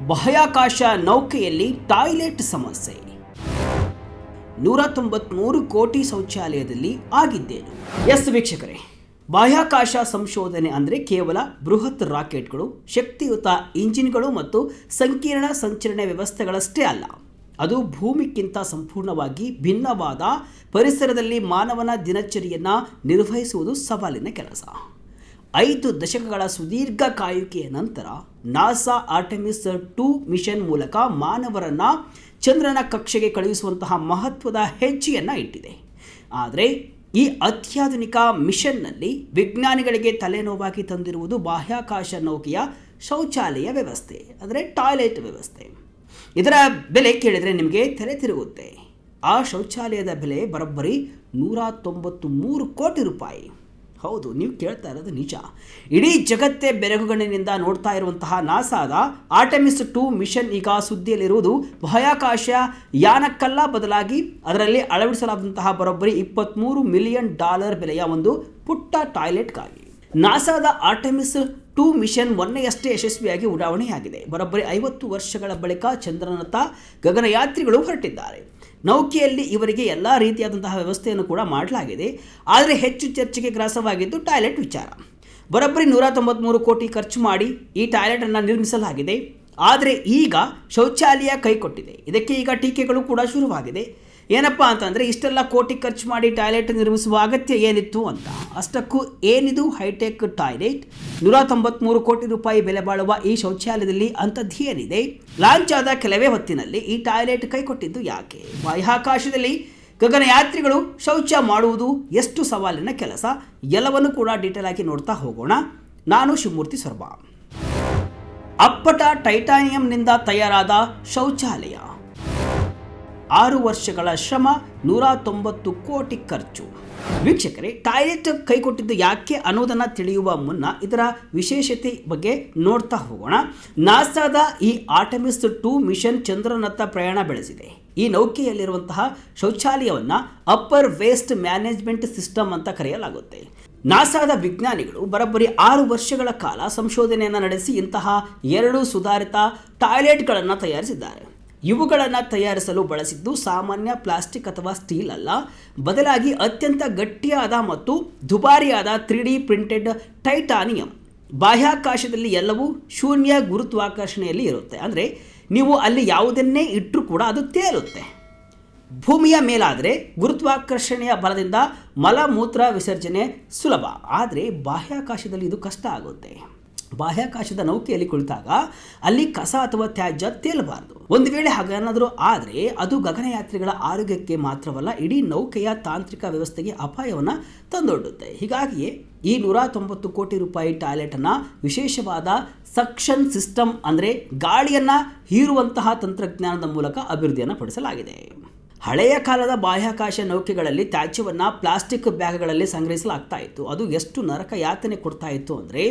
ಬಾಹ್ಯಾಕಾಶ ನೌಕೆಯಲ್ಲಿ ಟಾಯ್ಲೆಟ್ ಸಮಸ್ಯೆ. 193 ಕೋಟಿ ಶೌಚಾಲಯದಲ್ಲಿ ಆಗಿದ್ದೇನು? ಎಸ್ ವೀಕ್ಷಕರೇ, ಬಾಹ್ಯಾಕಾಶ ಸಂಶೋಧನೆ ಅಂದರೆ ಕೇವಲ ಬೃಹತ್ ರಾಕೆಟ್ಗಳು, ಶಕ್ತಿಯುತ ಇಂಜಿನ್ಗಳು ಮತ್ತು ಸಂಕೀರ್ಣ ಸಂಚರಣೆ ವ್ಯವಸ್ಥೆಗಳಷ್ಟೇ ಅಲ್ಲ. ಅದು ಭೂಮಿಗಿಂತ ಸಂಪೂರ್ಣವಾಗಿ ಭಿನ್ನವಾದ ಪರಿಸರದಲ್ಲಿ ಮಾನವನ ದಿನಚರಿಯನ್ನು ನಿರ್ವಹಿಸುವುದು ಸವಾಲಿನ ಕೆಲಸ. 5 ದಶಕಗಳ ಸುದೀರ್ಘ ಕಾಯುವಿಕೆಯ ನಂತರ ನಾಸಾ ಆರ್ಟೆಮಿಸ್ 2 ಮಿಷನ್ ಮೂಲಕ ಮಾನವರನ್ನು ಚಂದ್ರನ ಕಕ್ಷೆಗೆ ಕಳುಹಿಸುವಂತಹ ಮಹತ್ವದ ಹೆಜ್ಜೆಯನ್ನು ಇಟ್ಟಿದೆ. ಆದರೆ ಈ ಅತ್ಯಾಧುನಿಕ ಮಿಷನ್ನಲ್ಲಿ ವಿಜ್ಞಾನಿಗಳಿಗೆ ತಲೆನೋವಾಗಿ ತಂದಿರುವುದು ಬಾಹ್ಯಾಕಾಶ ನೌಕೆಯ ಶೌಚಾಲಯ ವ್ಯವಸ್ಥೆ, ಅಂದರೆ ಟಾಯ್ಲೆಟ್ ವ್ಯವಸ್ಥೆ. ಇದರ ಬೆಲೆ ಕೇಳಿದರೆ ನಿಮಗೆ ತಲೆ ತಿರುಗುತ್ತೆ. ಆ ಶೌಚಾಲಯದ ಬೆಲೆ ಬರೋಬ್ಬರಿ 193 ಕೋಟಿ ರೂಪಾಯಿ. ಹೌದು, ನೀವು ಕೇಳ್ತಾ ಇರೋದು ನಿಜ. ಇಡೀ ಜಗತ್ತೇ ಬೆರಗುಗಣ್ಣಿನಿಂದ ನೋಡ್ತಾ ಇರುವಂತಹ ನಾಸಾದ ಆರ್ಟೆಮಿಸ್ 2 ಮಿಷನ್ ಈಗ ಸುದ್ದಿಯಲ್ಲಿರುವುದು ಬಾಹ್ಯಾಕಾಶ ಯಾನಕ್ಕಲ್ಲ, ಬದಲಾಗಿ ಅದರಲ್ಲಿ ಅಳವಡಿಸಲಾದಂತಹ ಬರೋಬ್ಬರಿ $23 ಮಿಲಿಯನ್ ಬೆಲೆಯ ಒಂದು ಪುಟ್ಟ ಟಾಯ್ಲೆಟ್ಗಾಗಿ. ನಾಸಾದ ಆರ್ಟೆಮಿಸ್ 2 ಮಿಷನ್ ಮೊನ್ನೆಯಷ್ಟೇ ಯಶಸ್ವಿಯಾಗಿ ಉಡಾವಣೆಯಾಗಿದೆ. ಬರೋಬ್ಬರಿ 50 ವರ್ಷಗಳ ಬಳಿಕ ಚಂದ್ರನತ್ತ ಗಗನಯಾತ್ರಿಗಳು ಹೊರಟಿದ್ದಾರೆ. ನೌಕೆಯಲ್ಲಿ ಇವರಿಗೆ ಎಲ್ಲ ರೀತಿಯಾದಂತಹ ವ್ಯವಸ್ಥೆಯನ್ನು ಕೂಡ ಮಾಡಲಾಗಿದೆ. ಆದರೆ ಹೆಚ್ಚು ಚರ್ಚೆಗೆ ಗ್ರಾಸವಾಗಿದ್ದು ಟಾಯ್ಲೆಟ್ ವಿಚಾರ. ಬರೋಬ್ಬರಿ 193 ಕೋಟಿ ಖರ್ಚು ಮಾಡಿ ಈ ಟಾಯ್ಲೆಟನ್ನು ನಿರ್ಮಿಸಲಾಗಿದೆ. ಆದರೆ ಈಗ ಶೌಚಾಲಯ ಕೈಕೊಟ್ಟಿದೆ. ಇದಕ್ಕೆ ಈಗ ಟೀಕೆಗಳು ಕೂಡ ಶುರುವಾಗಿದೆ. ಏನಪ್ಪ ಅಂತಂದರೆ, ಇಷ್ಟೆಲ್ಲ ಕೋಟಿ ಖರ್ಚು ಮಾಡಿ ಟಾಯ್ಲೆಟ್ ನಿರ್ಮಿಸುವ ಅಗತ್ಯ ಏನಿತ್ತು ಅಂತ. ಅಷ್ಟಕ್ಕೂ ಏನಿದು ಹೈಟೆಕ್ ಟಾಯ್ಲೆಟ್? 193 ಕೋಟಿ ರೂಪಾಯಿ ಬೆಲೆ ಬಾಳುವ ಈ ಶೌಚಾಲಯದಲ್ಲಿ ಅಂಥದ್ದು ಏನಿದೆ? ಲಾಂಚ್ ಆದ ಕೆಲವೇ ಹೊತ್ತಿನಲ್ಲಿ ಈ ಟಾಯ್ಲೆಟ್ ಕೈಕೊಟ್ಟಿದ್ದು ಯಾಕೆ? ಬಾಹ್ಯಾಕಾಶದಲ್ಲಿ ಗಗನಯಾತ್ರಿಗಳು ಶೌಚ ಮಾಡುವುದು ಎಷ್ಟು ಸವಾಲಿನ ಕೆಲಸ? ಎಲ್ಲವನ್ನು ಕೂಡ ಡೀಟೇಲ್ ಆಗಿ ನೋಡ್ತಾ ಹೋಗೋಣ. ನಾನು ಶಿವಮೂರ್ತಿ ಸೊರಬ. ಅಪ್ಪಟ ಟೈಟಾನಿಯಂನಿಂದ ತಯಾರಾದ ಶೌಚಾಲಯ, 6 ವರ್ಷಗಳ ಶ್ರಮ, 190 ಕೋಟಿ ಖರ್ಚು. ವೀಕ್ಷಕರೇ, ಟಾಯ್ಲೆಟ್ ಕೈಕೊಟ್ಟಿದ್ದು ಯಾಕೆ ಅನ್ನೋದನ್ನು ತಿಳಿಯುವ ಮುನ್ನ ಇದರ ವಿಶೇಷತೆ ಬಗ್ಗೆ ನೋಡ್ತಾ ಹೋಗೋಣ. ನಾಸಾದ ಈ ಆರ್ಟೆಮಿಸ್ 2 ಮಿಷನ್ ಚಂದ್ರನತ್ತ ಪ್ರಯಾಣ ಬೆಳೆಸಿದೆ. ಈ ನೌಕೆಯಲ್ಲಿರುವಂತಹ ಶೌಚಾಲಯವನ್ನು ಅಪ್ಪರ್ ವೇಸ್ಟ್ ಮ್ಯಾನೇಜ್ಮೆಂಟ್ ಸಿಸ್ಟಮ್ ಅಂತ ಕರೆಯಲಾಗುತ್ತೆ. ನಾಸಾದ ವಿಜ್ಞಾನಿಗಳು ಬರೋಬ್ಬರಿ 6 ವರ್ಷಗಳ ಕಾಲ ಸಂಶೋಧನೆಯನ್ನು ನಡೆಸಿ ಇಂತಹ 2 ಸುಧಾರಿತ ಟಾಯ್ಲೆಟ್ಗಳನ್ನು ತಯಾರಿಸಿದ್ದಾರೆ. ಇವುಗಳನ್ನು ತಯಾರಿಸಲು ಬಳಸಿದ್ದು ಸಾಮಾನ್ಯ ಪ್ಲಾಸ್ಟಿಕ್ ಅಥವಾ ಸ್ಟೀಲ್ ಅಲ್ಲ, ಬದಲಾಗಿ ಅತ್ಯಂತ ಗಟ್ಟಿಯಾದ ಮತ್ತು ದುಬಾರಿಯಾದ 3D ಪ್ರಿಂಟೆಡ್ ಟೈಟಾನಿಯಂ. ಬಾಹ್ಯಾಕಾಶದಲ್ಲಿ ಎಲ್ಲವೂ ಶೂನ್ಯ ಗುರುತ್ವಾಕರ್ಷಣೆಯಲ್ಲಿ ಇರುತ್ತೆ. ಅಂದರೆ ನೀವು ಅಲ್ಲಿ ಯಾವುದನ್ನೇ ಇಟ್ಟರೂ ಕೂಡ ಅದು ತೇಲುತ್ತೆ. ಭೂಮಿಯ ಮೇಲಾದರೆ ಗುರುತ್ವಾಕರ್ಷಣೆಯ ಬಲದಿಂದ ಮಲಮೂತ್ರ ವಿಸರ್ಜನೆ ಸುಲಭ. ಆದರೆ ಬಾಹ್ಯಾಕಾಶದಲ್ಲಿ ಇದು ಕಷ್ಟ ಆಗುತ್ತೆ. ಬಾಹ್ಯಾಕಾಶದ ನೌಕೆಯಲ್ಲಿ ಕುಳಿತಾಗ ಅಲ್ಲಿ ಕಸ ಅಥವಾ ತ್ಯಾಜ್ಯ ತೇಲಬಾರದು. ಒಂದು ವೇಳೆ ಹಾಗೇನಾದರೂ ಆದರೆ ಅದು ಗಗನಯಾತ್ರಿಗಳ ಆರೋಗ್ಯಕ್ಕೆ ಮಾತ್ರವಲ್ಲ, ಇಡೀ ನೌಕೆಯ ತಾಂತ್ರಿಕ ವ್ಯವಸ್ಥೆಗೆ ಅಪಾಯವನ್ನು ತಂದೊಡ್ಡುತ್ತೆ. ಹೀಗಾಗಿಯೇ ಈ 190 ಕೋಟಿ ರೂಪಾಯಿ ಟಾಯ್ಲೆಟನ್ನು ವಿಶೇಷವಾದ ಸಕ್ಷನ್ ಸಿಸ್ಟಮ್, ಅಂದರೆ ಗಾಳಿಯನ್ನು ಹೀರುವಂತಹ ತಂತ್ರಜ್ಞಾನದ ಮೂಲಕ ಅಭಿವೃದ್ಧಿಯನ್ನು ಪಡಿಸಲಾಗಿದೆ. ಹಳೆಯ ಕಾಲದ ಬಾಹ್ಯಾಕಾಶ ನೌಕೆಗಳಲ್ಲಿ ತ್ಯಾಜ್ಯವನ್ನು ಪ್ಲಾಸ್ಟಿಕ್ ಬ್ಯಾಗ್ಗಳಲ್ಲಿ ಸಂಗ್ರಹಿಸಲಾಗ್ತಾ ಇತ್ತು. ಅದು ಎಷ್ಟು ನರಕ ಯಾತನೆ ಕೊಡ್ತಾ ಇತ್ತು ಅಂದರೆ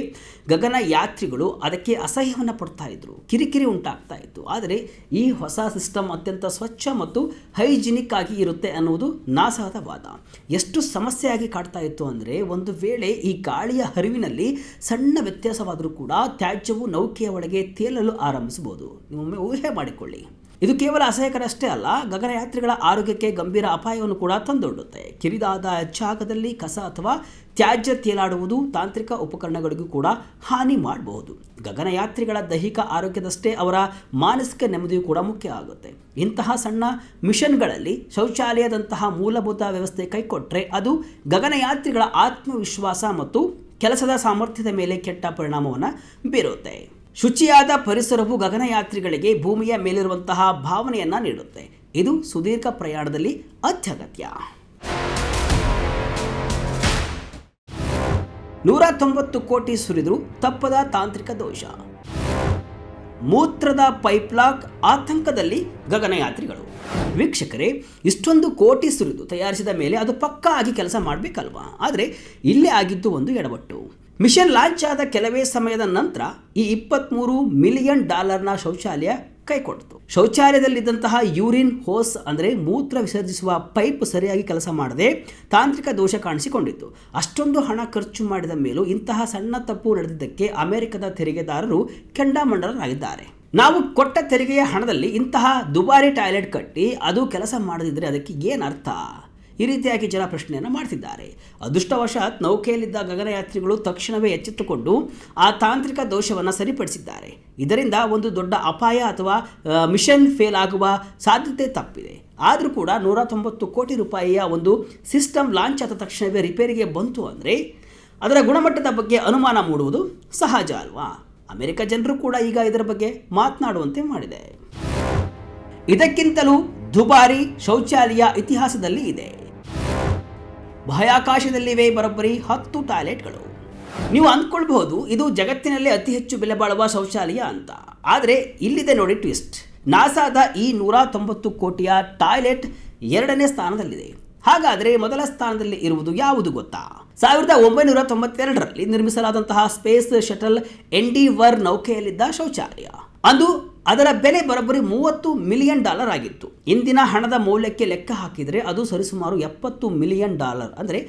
ಗಗನಯಾತ್ರಿಗಳು ಅದಕ್ಕೆ ಅಸಹ್ಯವನ್ನು ಪಡ್ತಾ ಇದ್ರು, ಕಿರಿಕಿರಿ ಉಂಟಾಗ್ತಾ ಇತ್ತು. ಆದರೆ ಈ ಹೊಸ ಸಿಸ್ಟಮ್ ಅತ್ಯಂತ ಸ್ವಚ್ಛ ಮತ್ತು ಹೈಜಿನಿಕ್ ಆಗಿ ಇರುತ್ತೆ ಅನ್ನುವುದು ನಾಸಾದ ವಾದ. ಎಷ್ಟು ಸಮಸ್ಯೆಯಾಗಿ ಕಾಡ್ತಾ ಇತ್ತು ಅಂದರೆ, ಒಂದು ವೇಳೆ ಈ ಗಾಳಿಯ ಹರಿವಿನಲ್ಲಿ ಸಣ್ಣ ವ್ಯತ್ಯಾಸವಾದರೂ ಕೂಡ ತ್ಯಾಜ್ಯವು ನೌಕೆಯ ಒಳಗೆ ತೇಲಲು ಆರಂಭಿಸಬಹುದು. ನೀವೊಮ್ಮೆ ಊಹೆ ಮಾಡಿಕೊಳ್ಳಿ. ಇದು ಕೇವಲ ಅಸಹ್ಯಕರಷ್ಟೇ ಅಲ್ಲ, ಗಗನಯಾತ್ರಿಗಳ ಆರೋಗ್ಯಕ್ಕೆ ಗಂಭೀರ ಅಪಾಯವನ್ನು ಕೂಡ ತಂದೊಡ್ಡುತ್ತೆ. ಕಿರಿದಾದ ಜಾಗದಲ್ಲಿ ಕಸ ಅಥವಾ ತ್ಯಾಜ್ಯ ತೇಲಾಡುವುದು ತಾಂತ್ರಿಕ ಉಪಕರಣಗಳಿಗೂ ಕೂಡ ಹಾನಿ ಮಾಡಬಹುದು. ಗಗನಯಾತ್ರಿಗಳ ದೈಹಿಕ ಆರೋಗ್ಯದಷ್ಟೇ ಅವರ ಮಾನಸಿಕ ನೆಮ್ಮದಿಯೂ ಕೂಡ ಮುಖ್ಯ ಆಗುತ್ತೆ. ಇಂತಹ ಸಣ್ಣ ಮಿಷನ್ಗಳಲ್ಲಿ ಶೌಚಾಲಯದಂತಹ ಮೂಲಭೂತ ವ್ಯವಸ್ಥೆ ಕೈಕೊಟ್ಟರೆ ಅದು ಗಗನಯಾತ್ರಿಗಳ ಆತ್ಮವಿಶ್ವಾಸ ಮತ್ತು ಕೆಲಸದ ಸಾಮರ್ಥ್ಯದ ಮೇಲೆ ಕೆಟ್ಟ ಪರಿಣಾಮವನ್ನು ಬೀರುತ್ತೆ. ಶುಚಿಯಾದ ಪರಿಸರವು ಗಗನಯಾತ್ರಿಗಳಿಗೆ ಭೂಮಿಯ ಮೇಲಿರುವಂತಹ ಭಾವನೆಯನ್ನು ನೀಡುತ್ತೆ. ಇದು ಸುದೀರ್ಘ ಪ್ರಯಾಣದಲ್ಲಿ ಅತ್ಯಗತ್ಯ. 190 ಕೋಟಿ ಸುರಿದರೂ ತಪ್ಪದ ತಾಂತ್ರಿಕ ದೋಷ. ಮೂತ್ರದ ಪೈಪ್ಲಾಕ್ ಆತಂಕದಲ್ಲಿ ಗಗನಯಾತ್ರಿಗಳು. ವೀಕ್ಷಕರೇ, ಇಷ್ಟೊಂದು ಕೋಟಿ ಸುರಿದು ತಯಾರಿಸಿದ ಮೇಲೆ ಅದು ಪಕ್ಕಾ ಆಗಿ ಕೆಲಸ ಮಾಡಬೇಕಲ್ವಾ? ಆದರೆ ಇಲ್ಲೇ ಆಗಿದ್ದು ಒಂದು ಎಡವಟ್ಟು. ಮಿಷನ್ ಲಾಂಚ್ ಆದ ಕೆಲವೇ ಸಮಯದ ನಂತರ ಈ $23 ಮಿಲಿಯನ್ ಶೌಚಾಲಯ ಕೈಕೊಡ್ತು. ಶೌಚಾಲಯದಲ್ಲಿದ್ದಂತಹ ಯೂರಿನ್ ಹೋಸ್, ಅಂದರೆ ಮೂತ್ರ ವಿಸರ್ಜಿಸುವ ಪೈಪ್ ಸರಿಯಾಗಿ ಕೆಲಸ ಮಾಡದೆ ತಾಂತ್ರಿಕ ದೋಷ ಕಾಣಿಸಿಕೊಂಡಿತ್ತು. ಅಷ್ಟೊಂದು ಹಣ ಖರ್ಚು ಮಾಡಿದ ಮೇಲೂ ಇಂತಹ ಸಣ್ಣ ತಪ್ಪು ನಡೆದಿದ್ದಕ್ಕೆ ಅಮೆರಿಕದ ತೆರಿಗೆದಾರರು ಕೆಂಡಾಮಂಡಲರಾಗಿದ್ದಾರೆ. ನಾವು ಕೊಟ್ಟ ತೆರಿಗೆಯ ಹಣದಲ್ಲಿ ಇಂತಹ ದುಬಾರಿ ಟಾಯ್ಲೆಟ್ ಕಟ್ಟಿ ಅದು ಕೆಲಸ ಮಾಡದಿದ್ದರೆ ಅದಕ್ಕೆ ಏನು ಅರ್ಥ? ಈ ರೀತಿಯಾಗಿ ಜನ ಪ್ರಶ್ನೆಯನ್ನು ಮಾಡ್ತಿದ್ದಾರೆ. ಅದೃಷ್ಟವಶಾತ್ ನೌಕೆಯಲ್ಲಿದ್ದ ಗಗನಯಾತ್ರಿಗಳು ತಕ್ಷಣವೇ ಎಚ್ಚೆತ್ತುಕೊಂಡು ಆ ತಾಂತ್ರಿಕ ದೋಷವನ್ನು ಸರಿಪಡಿಸಿದ್ದಾರೆ. ಇದರಿಂದ ಒಂದು ದೊಡ್ಡ ಅಪಾಯ ಅಥವಾ ಮಿಷನ್ ಫೇಲ್ ಆಗುವ ಸಾಧ್ಯತೆ ತಪ್ಪಿದೆ. ಆದರೂ ಕೂಡ 190 ಕೋಟಿ ರೂಪಾಯಿಯ ಒಂದು ಸಿಸ್ಟಮ್ ಲಾಂಚ್ ಆದ ತಕ್ಷಣವೇ ರಿಪೇರಿಗೆ ಬಂತು ಅಂದರೆ ಅದರ ಗುಣಮಟ್ಟದ ಬಗ್ಗೆ ಅನುಮಾನ ಮೂಡುವುದು ಸಹಜ ಅಲ್ವಾ? ಅಮೆರಿಕ ಜನರು ಕೂಡ ಈಗ ಇದರ ಬಗ್ಗೆ ಮಾತನಾಡುವಂತೆ ಮಾಡಿದೆ. ಇದಕ್ಕಿಂತಲೂ ದುಬಾರಿ ಶೌಚಾಲಯ ಇತಿಹಾಸದಲ್ಲಿ ಇದೆ. ಬಾಹ್ಯಾಕಾಶದಲ್ಲಿವೆ ಬರೋಬ್ಬರಿ 10 ಟಾಯ್ಲೆಟ್ಗಳು. ನೀವು ಅಂದ್ಕೊಳ್ಬಹುದು ಇದು ಜಗತ್ತಿನಲ್ಲೇ ಅತಿ ಹೆಚ್ಚು ಬೆಲೆ ಬಾಳುವ ಶೌಚಾಲಯ ಅಂತ. ಆದರೆ ಇಲ್ಲಿದೆ ನೋಡಿ ಟ್ವಿಸ್ಟ್. ನಾಸಾದ ಈ 190 ಕೋಟಿಯ ಟಾಯ್ಲೆಟ್ 2ನೇ ಸ್ಥಾನದಲ್ಲಿದೆ. ಹಾಗಾದರೆ ಮೊದಲ ಸ್ಥಾನದಲ್ಲಿ ಇರುವುದು ಯಾವುದು ಗೊತ್ತಾ? 1992ರಲ್ಲಿ ನಿರ್ಮಿಸಲಾದಂತಹ ಸ್ಪೇಸ್ ಶಟಲ್ ಎಂಡಿವರ್ ನೌಕೆಯಲ್ಲಿದ್ದ ಶೌಚಾಲಯ. ಅಂದು ಅದರ ಬೆಲೆ ಬರೋಬ್ಬರಿ $30 ಮಿಲಿಯನ್ ಆಗಿತ್ತು. ಇಂದಿನ ಹಣದ ಮೌಲ್ಯಕ್ಕೆ ಲೆಕ್ಕ ಹಾಕಿದರೆ ಅದು ಸರಿಸುಮಾರು $70 ಮಿಲಿಯನ್, ಅಂದರೆ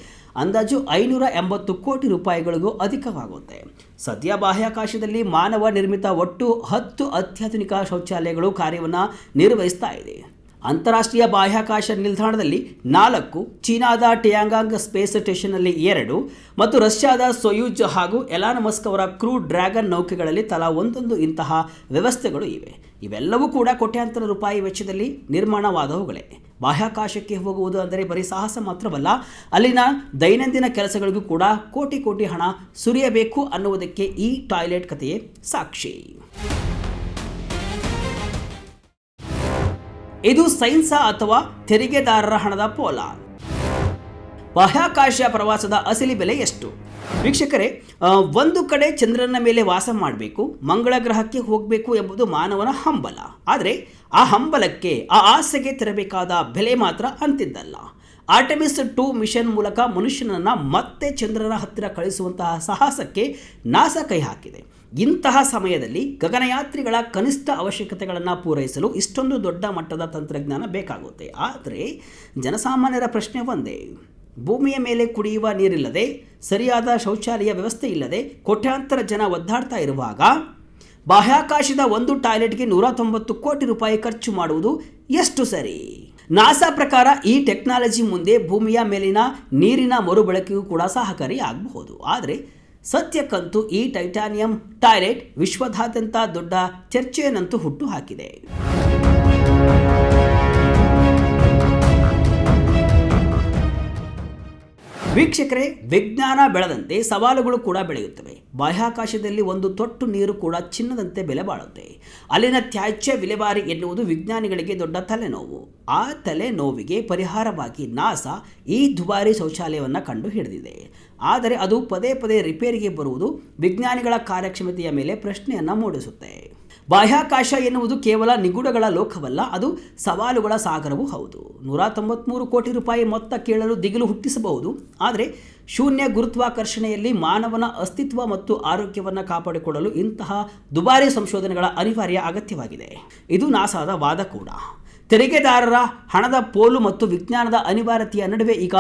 ಅಂದಾಜು 580 ಕೋಟಿ ರೂಪಾಯಿಗಳಿಗೂ ಅಧಿಕವಾಗುತ್ತೆ. ಸದ್ಯ ಬಾಹ್ಯಾಕಾಶದಲ್ಲಿ ಮಾನವ ನಿರ್ಮಿತ ಒಟ್ಟು 10 ಅತ್ಯಾಧುನಿಕ ಶೌಚಾಲಯಗಳು ಕಾರ್ಯವನ್ನು ನಿರ್ವಹಿಸ್ತಾ ಇದೆ. ಅಂತಾರಾಷ್ಟ್ರೀಯ ಬಾಹ್ಯಾಕಾಶ ನಿಲ್ದಾಣದಲ್ಲಿ 4, ಚೀನಾದ ಟಿಯಾಂಗಾಂಗ್ ಸ್ಪೇಸ್ ಸ್ಟೇಷನ್ನಲ್ಲಿ 2 ಮತ್ತು ರಷ್ಯಾದ ಸೊಯೂಜ್ ಹಾಗೂ ಎಲಾನ್ ಮಸ್ಕ್ ಅವರ ಕ್ರೂ ಡ್ರ್ಯಾಗನ್ ನೌಕೆಗಳಲ್ಲಿ ತಲಾ ಒಂದೊಂದು ಇಂತಹ ವ್ಯವಸ್ಥೆಗಳು ಇವೆ. ಇವೆಲ್ಲವೂ ಕೂಡ ಕೋಟ್ಯಾಂತರ ರೂಪಾಯಿ ವೆಚ್ಚದಲ್ಲಿ ನಿರ್ಮಾಣವಾದವುಗಳೇ. ಬಾಹ್ಯಾಕಾಶಕ್ಕೆ ಹೋಗುವುದು ಅಂದರೆ ಬರೀ ಸಾಹಸ ಮಾತ್ರವಲ್ಲ, ಅಲ್ಲಿನ ದೈನಂದಿನ ಕೆಲಸಗಳಿಗೂ ಕೂಡ ಕೋಟಿ ಕೋಟಿ ಹಣ ಸುರಿಯಬೇಕು ಅನ್ನುವುದಕ್ಕೆ ಈ ಟಾಯ್ಲೆಟ್ ಕಥೆಯೇ ಸಾಕ್ಷಿ. ಇದು ಸೈನ್ಸಾ ಅಥವಾ ತೆರಿಗೆದಾರರ ಹಣದ ಪೋಲ? ಬಾಹ್ಯಾಕಾಶ ಪ್ರವಾಸದ ಅಸಲಿ ಬೆಲೆ ಎಷ್ಟು? ವೀಕ್ಷಕರೇ, ಒಂದು ಕಡೆ ಚಂದ್ರನ ಮೇಲೆ ವಾಸ ಮಾಡಬೇಕು, ಮಂಗಳ ಗ್ರಹಕ್ಕೆ ಹೋಗಬೇಕು ಎಂಬುದು ಮಾನವನ ಹಂಬಲ. ಆದರೆ ಆ ಹಂಬಲಕ್ಕೆ, ಆ ಆಸೆಗೆ ತೆರಬೇಕಾದ ಬೆಲೆ ಮಾತ್ರ ಅಂತಿದ್ದಲ್ಲ. ಆರ್ಟೆಮಿಸ್ 2 ಮಿಷನ್ ಮೂಲಕ ಮನುಷ್ಯನನ್ನು ಮತ್ತೆ ಚಂದ್ರನ ಹತ್ತಿರ ಕಳಿಸುವಂತಹ ಸಾಹಸಕ್ಕೆ ನಾಸಾ ಕೈ ಹಾಕಿದೆ. ಇಂತಹ ಸಮಯದಲ್ಲಿ ಗಗನಯಾತ್ರಿಗಳ ಕನಿಷ್ಠ ಅವಶ್ಯಕತೆಗಳನ್ನು ಪೂರೈಸಲು ಇಷ್ಟೊಂದು ದೊಡ್ಡ ಮಟ್ಟದ ತಂತ್ರಜ್ಞಾನ ಬೇಕಾಗುತ್ತೆ. ಆದರೆ ಜನಸಾಮಾನ್ಯರ ಪ್ರಶ್ನೆ ಒಂದೇ. ಭೂಮಿಯ ಮೇಲೆ ಕುಡಿಯುವ ನೀರಿಲ್ಲದೆ, ಸರಿಯಾದ ಶೌಚಾಲಯ ವ್ಯವಸ್ಥೆ ಇಲ್ಲದೆ ಕೋಟ್ಯಾಂತರ ಜನ ಒದ್ದಾಡ್ತಾ ಇರುವಾಗ ಬಾಹ್ಯಾಕಾಶದ ಒಂದು ಟಾಯ್ಲೆಟ್ಗೆ 190 ಕೋಟಿ ರೂಪಾಯಿ ಖರ್ಚು ಮಾಡುವುದು ಎಷ್ಟು ಸರಿ? ನಾಸಾ ಪ್ರಕಾರ ಈ ಟೆಕ್ನಾಲಜಿ ಮುಂದೆ ಭೂಮಿಯ ಮೇಲಿನ ನೀರಿನ ಮರುಬಳಕೆಗೂ ಕೂಡ ಸಹಕಾರಿ ಆಗಬಹುದು. ಆದರೆ ಸತ್ಯಕ್ಕಂತೂ ಈ ಟೈಟಾನಿಯಂ ಟಾಯ್ಲೆಟ್ ವಿಶ್ವದಾದ್ಯಂತ ದೊಡ್ಡ ಚರ್ಚೆಯನ್ನಂತೂ ಹುಟ್ಟು ಹಾಕಿದೆ. ವೀಕ್ಷಕರೇ, ವಿಜ್ಞಾನ ಬೆಳೆದಂತೆ ಸವಾಲುಗಳು ಕೂಡ ಬೆಳೆಯುತ್ತವೆ. ಬಾಹ್ಯಾಕಾಶದಲ್ಲಿ ಒಂದು ತೊಟ್ಟು ನೀರು ಕೂಡ ಚಿನ್ನದಂತೆ ಬೆಲೆ ಬಾಳುತ್ತೆ. ಅಲ್ಲಿನ ತ್ಯಾಜ್ಯ ವಿಲೇವಾರಿ ಎನ್ನುವುದು ವಿಜ್ಞಾನಿಗಳಿಗೆ ದೊಡ್ಡ ತಲೆನೋವು. ಆ ತಲೆನೋವಿಗೆ ಪರಿಹಾರವಾಗಿ ನಾಸಾ ಈ ದುಬಾರಿ ಶೌಚಾಲಯವನ್ನು ಕಂಡು ಹಿಡಿದಿದೆ. ಆದರೆ ಅದು ಪದೇ ಪದೇ ರಿಪೇರಿಗೆ ಬರುವುದು ವಿಜ್ಞಾನಿಗಳ ಕಾರ್ಯಕ್ಷಮತೆಯ ಮೇಲೆ ಪ್ರಶ್ನೆಯನ್ನು ಮೂಡಿಸುತ್ತೆ. ಬಾಹ್ಯಾಕಾಶ ಎನ್ನುವುದು ಕೇವಲ ನಿಗೂಢಗಳ ಲೋಕವಲ್ಲ, ಅದು ಸವಾಲುಗಳ ಸಾಗರವೂ ಹೌದು. 193 ಕೋಟಿ ರೂಪಾಯಿ ಮೊತ್ತ ಕೇಳಲು ದಿಗಿಲು ಹುಟ್ಟಿಸಬಹುದು. ಆದರೆ ಶೂನ್ಯ ಗುರುತ್ವಾಕರ್ಷಣೆಯಲ್ಲಿ ಮಾನವನ ಅಸ್ತಿತ್ವ ಮತ್ತು ಆರೋಗ್ಯವನ್ನು ಕಾಪಾಡಿಕೊಳ್ಳಲು ಇಂತಹ ದುಬಾರಿ ಸಂಶೋಧನೆಗಳ ಅನಿವಾರ್ಯ ಅಗತ್ಯವಾಗಿದೆ. ಇದು ನಾಸಾದ ವಾದ ಕೂಡ. ತೆರಿಗೆದಾರರ ಹಣದ ಪೋಲು ಮತ್ತು ವಿಜ್ಞಾನದ ಅನಿವಾರ್ಯತೆಯ ನಡುವೆ ಈಗ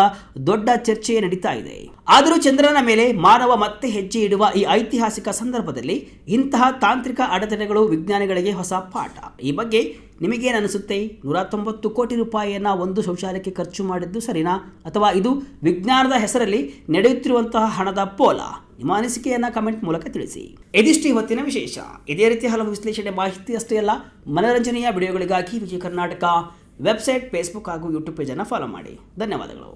ದೊಡ್ಡ ಚರ್ಚೆ ನಡೀತಾ ಇದೆ. ಆದರೂ ಚಂದ್ರನ ಮೇಲೆ ಮಾನವ ಮತ್ತೆ ಹೆಜ್ಜೆ ಇಡುವ ಈ ಐತಿಹಾಸಿಕ ಸಂದರ್ಭದಲ್ಲಿ ಇಂತಹ ತಾಂತ್ರಿಕ ಅಡೆತಡೆಗಳು ವಿಜ್ಞಾನಿಗಳಿಗೆ ಹೊಸ ಪಾಠ. ಈ ಬಗ್ಗೆ ನಿಮಗೇನನಿಸುತ್ತೆ? 190 ಕೋಟಿ ರೂಪಾಯಿಯನ್ನು ಒಂದು ಶೌಚಾಲಯಕ್ಕೆ ಖರ್ಚು ಮಾಡಿದ್ದು ಸರಿನಾ, ಅಥವಾ ಇದು ವಿಜ್ಞಾನದ ಹೆಸರಲ್ಲಿ ನಡೆಯುತ್ತಿರುವಂತಹ ಹಣದ ಪೋಲ? ನಿಮ್ಮ ಅನಿಸಿಕೆಯನ್ನು ಕಮೆಂಟ್ ಮೂಲಕ ತಿಳಿಸಿ. ಇದಿಷ್ಟು ಇವತ್ತಿನ ವಿಶೇಷ. ಇದೇ ರೀತಿ ಹಲವು ವಿಶ್ಲೇಷಣೆ ಮಾಹಿತಿ ಅಷ್ಟೇ ಅಲ್ಲ, ಮನರಂಜನೆಯ ವಿಡಿಯೋಗಳಿಗಾಗಿ ವಿಜಯ ಕರ್ನಾಟಕ ವೆಬ್ಸೈಟ್, ಫೇಸ್ಬುಕ್ ಹಾಗೂ ಯೂಟ್ಯೂಬ್ ಪೇಜನ್ನು ಫಾಲೋ ಮಾಡಿ. ಧನ್ಯವಾದಗಳು.